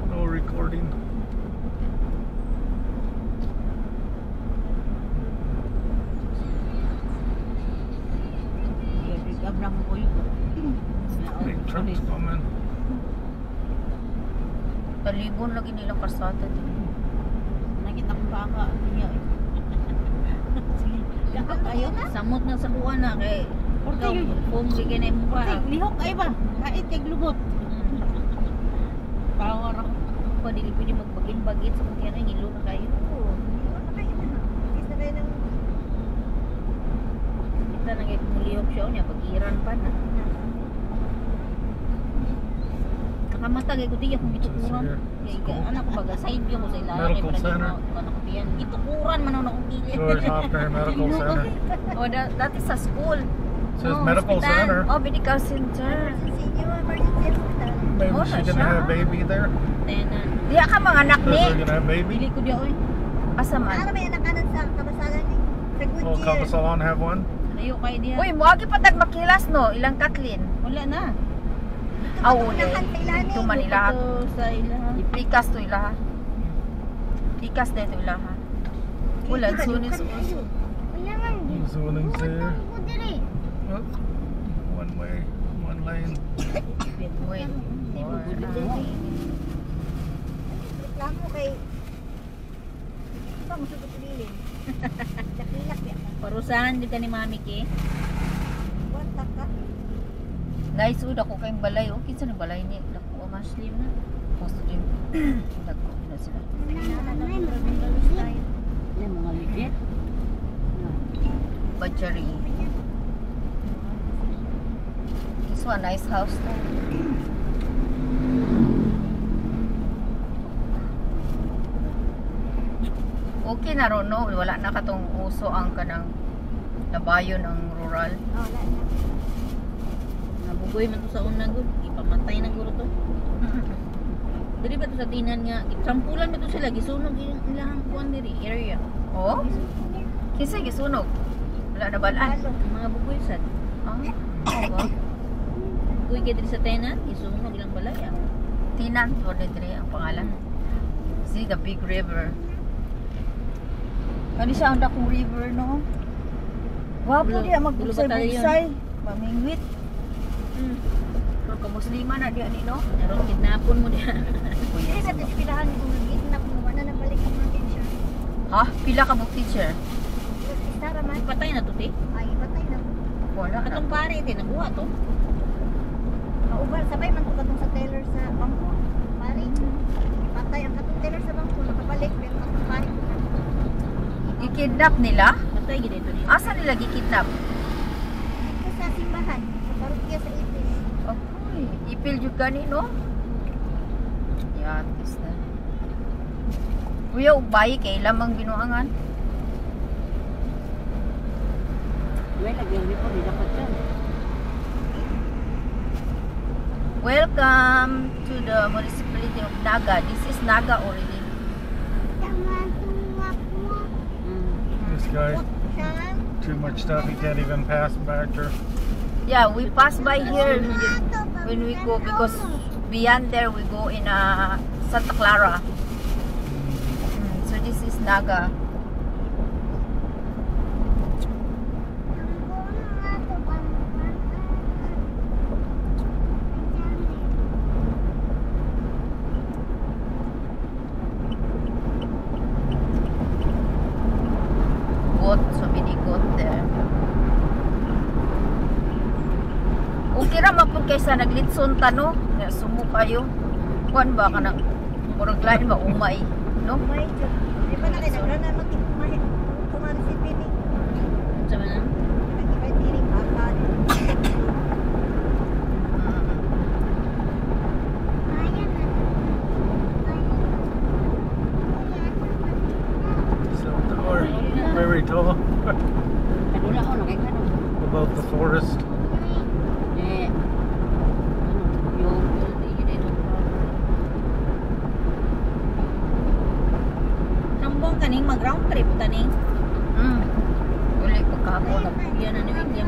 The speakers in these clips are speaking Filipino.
No recording. Big trucks coming. Talibon lagi nilang karsada din. Nakita ko baka niya. Dapat kayo samot na sa buwan na kay kung bigyan ay mo pa. Lihok ay ba? Kahit kay lubot. Power ako. Pa dili pwede magbagin-bagin sa kanya na ngilo na kayo. Kita na kay lihok siya niya pag-iran pa na. Nakamatagay ko diya kung itukuran. Anak ko baga side view ko sa ilalim. Medical Center. Itukuran man ako gilid. George Hoffner Medical Center. Oh, that is a school. Says Medical Center. Oh, medical center. Maybe Oh, she's siya. gonna have a baby there. Diya ka mga anak Says ni. they're gonna have a baby. Pili ko diya oy. Asa man? may anak kanan sa kabasalan ni. Sa Oh, Kabasalan have one. Layo kay diya. Uy, muagi pa tag makilas no, ilang Kathleen. Wala na. Ah, uli. Ito Manila. Ito sa ilaha. Ipikas to ilaha. Ikas na ito ilaha. Ulan, sunis. Wala man. There's one in there. Ako diri. Oh, one way, one lane. Wait. Reklamo kay ito mo sa piliin. Dakilak ya. Parusahan dito ni Mami Ki. Wata ka. Guys, udah ko kayong balay. Okay, sa balay ni. Dako, maslim na. Gusto din. Dako na sila. Yan mga ligit. Butchery. This one, nice house na. Okay na ron, no? Wala na katong uso ang kanang nabayon ang rural. Oh, wala na. Nabugoy man to sa una gud. Ipamatay na guro to. Diri ba to sa tinan nga? Sampulan ba to sila? Gisunog yung ilang kuan diri area. Oh? Kisay gisunog. Wala na balaan. Mga bugoy sad. Ah, oh, Bugoy kay diri sa tenan, gisunog ilang balaya. Tinan, or dre ang pangalan. See the big river. Kani siya ang dakong river, no? Wow, po diya magbugsay-bugsay. Mamingwit. Pero kamuslima na diya ni, no? Naron kidnapon mo diha. Dili sa pilahan kung nag-kidnap mo na nabalik ang mga teacher. Ha? Pila ka mo teacher? Sara man. Patay na to ti. Ay, patay na. Wala na. Katong pare ti nabuha to. Kauban sabay man to katong sa teller sa bangko. Pare. Patay ang katong teller sa bangko nakabalik pero katong pare. I-kidnap nila? Patay gid ito ni. Asa nila gi-kidnap? Ito sa simbahan, sa parokya sa Ipil. Okay. Ipil jud gani, no? Yatis na. Kuya, ubay kay lamang binuangan. Well, lagyan rin po di dapat yan. Welcome to the municipality of Naga. This is Naga already. This guy, too much stuff. He can't even pass back or. Yeah, we pass by here when we go because beyond there we go in Santa Clara. So this is Naga. So many goat there. Okay ra mapod kaysa naglitson ta, no? Kaya sumo kayo. Kuan ba ka nang murag lain ba umay, no? May jud. Di ba na kay na magkumahe. Kumari si Pini. Sa man. Nagibay tiring baka. So or very tall Kadula ko nakay kano. above the forest. Eh. Yung gid ito. Sambong kaning mag-round trip taning. Uli pagkahapon na. Yan na ni William.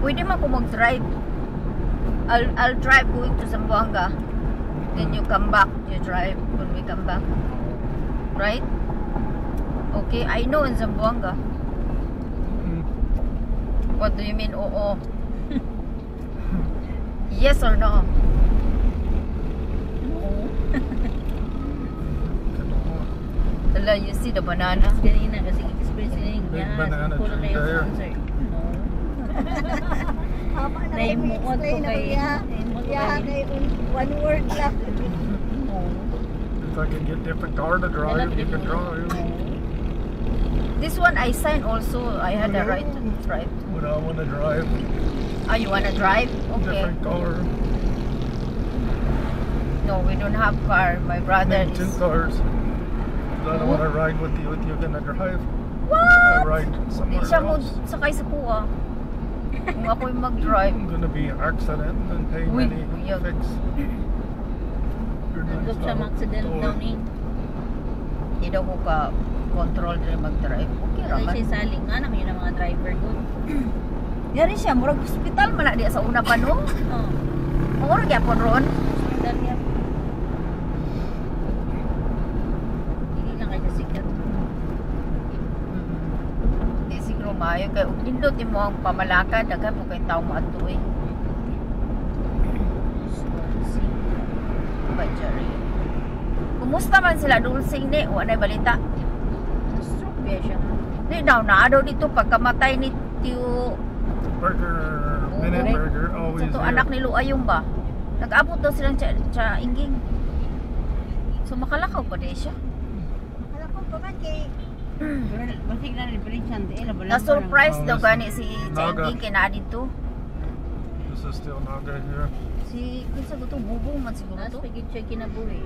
Pwede man ko mag-drive. I'll drive going to Zamboanga. Then you come back. You drive when we come back. Right? Okay, I know in Zamboanga. What do you mean, oo? Yes or no? Hala, you see the banana? Kanina kasi express nila yung Big banana kulang tree kayo there. sponsor. Haba na kayo Naimuot ko explain ako, kay... yeah. Yeah, kay one word lang. If I can get different car to drive, you can drive. This one I signed also. I had a right to drive. But I want to drive Ah, you wanna drive? Okay. different car. No, we don't have car. My brother Maybe 2 is... cars. I don't want to ride with you if you're gonna drive. I What? ride Hindi somewhere siya mo else. sakay sa kuha. Kung ako'y mag-drive. I'm gonna be an accident and pay Uy, money kuya. fix. Your Nagkop siya mag-accident daw ni. Hindi daw ko ka-control din mag-drive. Okay Kaya raman. siya saling nga naman yun ang mga driver ko. Yari siya, murag hospital man na diya sa una pa no? Oo. Murag yapon ron. Hospital niya. Hindi lang kayo sikat. Hindi siguro maayo. Kaya nindot mo ang pamalakad. Dagan po kay tao mo ato eh. Ba, Jerry. Kumusta man sila dulsing ni? Wala balita. Stroke ba siya? Di daw na daw dito pagkamatay ni Tiyo Burger, Oo. Minute Burger, always sa to here. anak ni Luayong ba? Nag-abot daw silang sa inging. So makalakaw pa din siya. Alam ko pa man kay Basig na rin prinsan. Na-surprise daw Oh, gani si Naga. Inging kina dito. This is still Naga here. Si kinsa to bubong man siguro Mas to. pagid siya kinabuhi.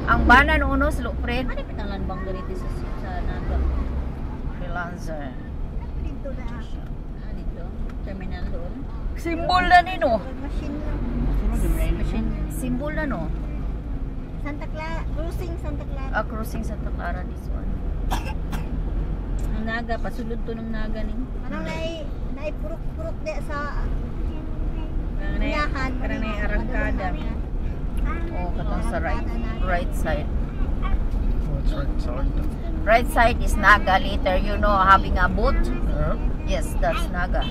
Ang bana no uno si Lupred. Ano pitangan bang ganito sa Naga? Freelancer. dito na Ah, dito. Terminal doon. Simbol na ni no. machine lang. Machine. Simbol na no. Santa Clara, cruising Santa Clara. Cruising Santa Clara this one. Ang Naga, pasulod to ng Naga ni. Parang naipurok-purok di sa Parang Yahan. na arangkada. Oh, katong sa right side. What's right side? Right side is Naga later, you know, having a boat. Yeah. Yes, that's Naga.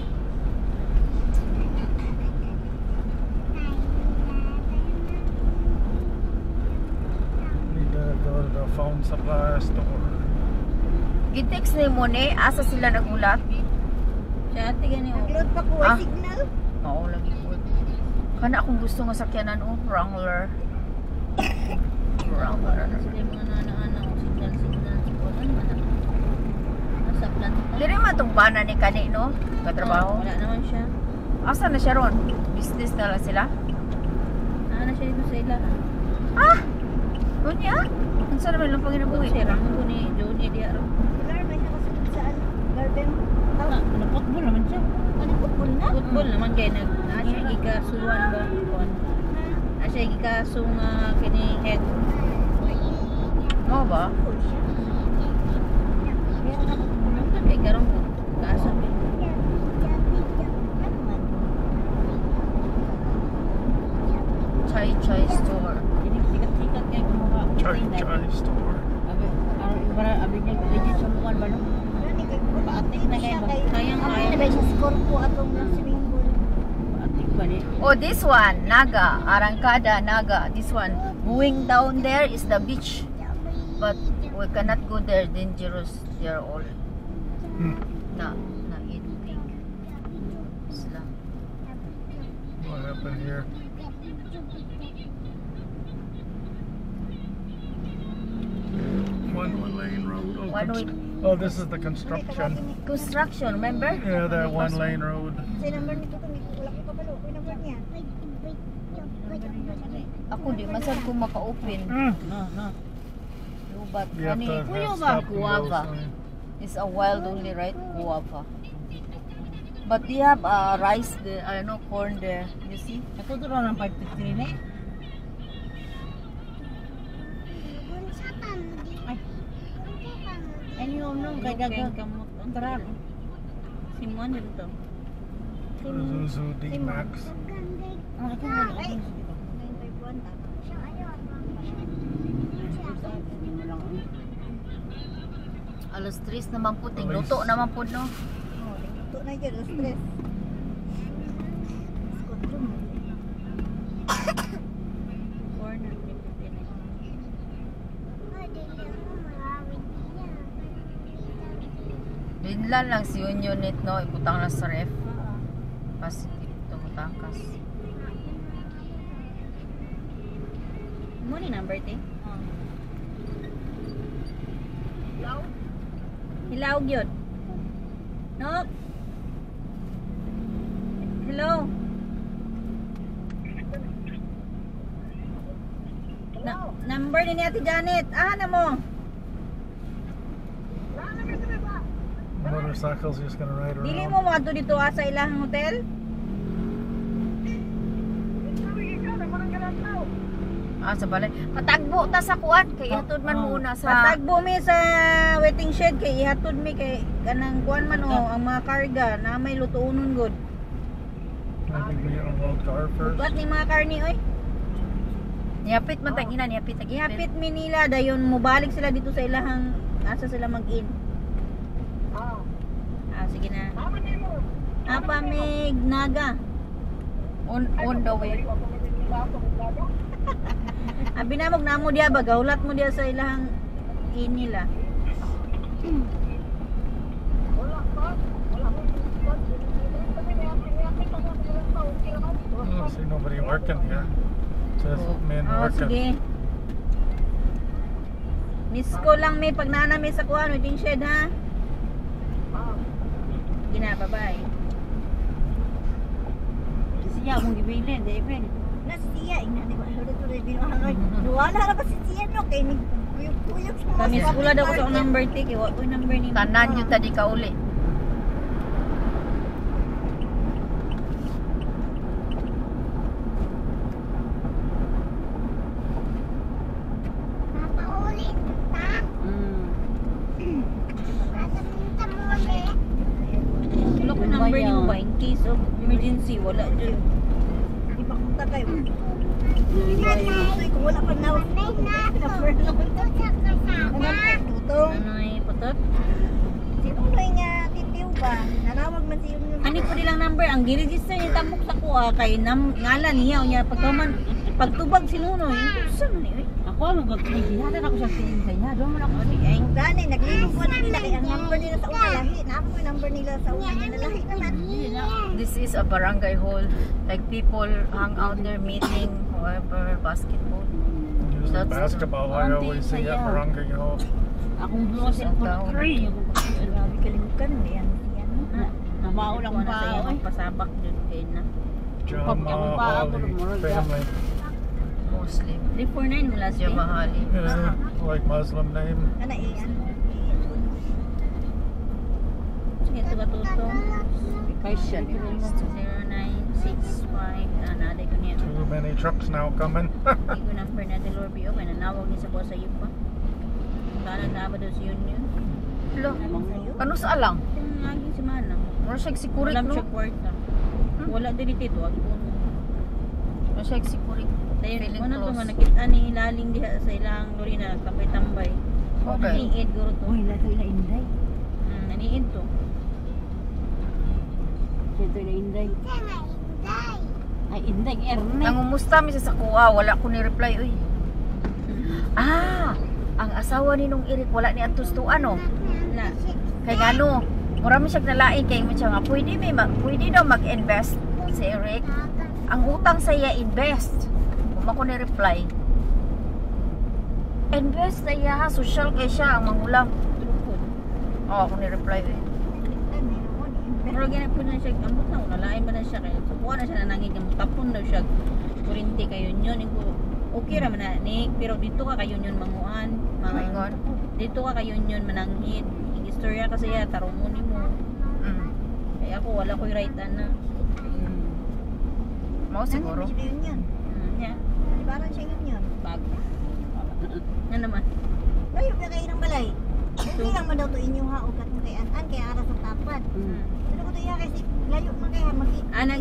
Need to go to the phone supply store. Gitext ni mo ni, asa sila nagulat? Siya ate gani o. Nag-load pa ko Ah. signal. Oo, lagi po. Kana akong gusto nga sakyanan, oh, Wrangler. Wrangler. Sila yung mga nana-ana o signal. Ano man ako. Nasa plan. Diri man tong bana ni kani, no? Katrabaho. Wala naman siya. Asa na siya ron? Business na lang sila? Na siya dito sa ila. Ah! Kunya? Ang sa naman lang pang inabuhi. Si Ramon ko ni Jody di araw. Wala may nakasunod sa garden. Ano football naman siya. Ano football na? Football naman kay na siya gikasuan ba kon. Na siya gikasung kini head. Mo ba? Football siya. Meron ako football. Kay karon ko kaasa ba. Ano man? Chai Chai Store. Ini sikat-sikat kay kumuha. Chai Chai store. Abi niya legit sa mukan ba no? Paatik na kayo ba? Sayang Ano kayo. na ba siya score po atong swimming pool? Paatik ba ni? Oh, this one, Naga. Arangkada, Naga. This one. Going down there is the beach. But we cannot go there. Dangerous. They are all na eat pig. Sila. What happened here? One lane road. Oh, One way. oh, this is the construction. Construction, remember? Yeah, that one lane road. Sa number nito to, wala ko kabalo. Ano number niya? Ako di masad ko maka-open. No. But You have ani, to kuya have ba stop and go guava? sign. It's a wild only, right? Guava. But they have rice there, corn there. You see? Ako to ng 553 na. Ano yung nung kay dagang kamot ang tarap. Simon dito. Isuzu D-Max. Ano ka na? Ay, 951 tama. Alas 3 naman po, tingluto naman po, no? Oh, ito na yun, alas 3. Corner, 59. Dinlan lang si Unit, no? Ibutang na sa ref. Positive, tumutakas. Mo ni number te? Hilaw gyud. No. Hello. Number ni Ate Janet. Na mo. Motorcycle's just gonna ride around. Dili mo mo adto dito sa ilahang hotel? Sa balay. Patagbo ta sa kuan kay hatod man muna sa Patagbo mi sa waiting shed kay ihatod mi kay kanang kuan man ang mga karga na may lutuonon gud. Maybe we unload car first. Bukat ni mga karni oy. Niyapit man tag ina, niyapit tag Ihapit mi nila dayon mobalik sila dito sa ilahang asa sila mag-in. Sige na. Apa mig naga. on the way. Abi na mog namo diya ba gaulat mo diya sa ilahang in nila. I don't see nobody working here. Just men working. Sige. Miss ko lang may pagnanami sa kuan waiting shed ha. Gina bye-bye. Siya mong gibilin, David. Na siya, ina di ba halo to rin hangay. Wala ra ba si siya no kay ni kuyog sa Kami skula daw ko sa akong number ti kay wa ko number ni. Tanan yung tadi ka uli. Wala ko number ni mo ba in case of emergency wala dyan. Di pa kung tagay. Kung wala pa na. Tutong. Ano ay patot? Sino na nga titiw ba? Nanawag man siya yung Ani ko nilang number ang gi-register ni tambok sa kuha kay ngalan niya unya pagkaman pagtubag sinunoy. Usa man ni. Ako ang magpilihan ako sa tingin sa niya. Doon mo na ako Ay, gani, naglibog ko na nila kaya ang number nila sa una lahi. Naamo yung number nila sa una nila lahi naman. This is a barangay hall. Like people hang out there meeting, however, basketball. Use the That's basketball I always see at Barangay Hall. Akong blosin ko na 3. Grabe kalimutan mo yan. Namao lang pa sa iyo pasabak dun kay na. John Ma, Holly family. Muslim. 349 mo last Siya day. mahali. Yeah, like Muslim name. Kana iyan. Sige to ba tuto? Christian. 0965 naday ko niya. Too many trucks now coming. Hindi ko number na Delorbe o kaya nanawag ni sa boss sa iyo pa. Sana na ba daw si Union? Lo, kano sa alang? Yung laging si Manang. Wala siya sikurik, Wala no? siya kwarta. Wala din dito. Wag po. Wala siya sikurik. Dahil Feeling ano to close. nga nakita ni Laling diha sa ilang lori na nagtambay-tambay. Okay. Naniid guro to. Uy, lato ila inday. Naniid to. Sito ila inday. Ay, inday, erne. Nangumusta mi sa kuha, wala ko ni-reply, uy. Ang asawa ni nung Eric, wala ni Antos to, ano? Na. Kay gano, marami siyang nalain kay mo siya nga, pwede daw mag-invest si Eric. Ang utang sa iya, invest. Kung ako ni-reply, invest na iya ha, social kay siya, ang mangulang. Oo, ako ni-reply eh. Pero ganyan po na siya, ambot na, nalain ba na siya kaya sukuha na siya na nangin, tapon daw siya, kurinti kayo yun, okay raman na, Nick, pero dito ka kayo yun manguan, Maingon. dito ka kayo yun mananghid, istorya kasi ya, tarungunin mo, kaya ako wala ko'y right na, Mao siguro. Yun. niya, Di ba siya yun yun? bag, na naman, Layo na kayo ng balay. Dili lang man daw to inyo ha o katong kay an kay ara sa tapad. Mm. Pero ko to iya kasi layo man kay ha magi. Ana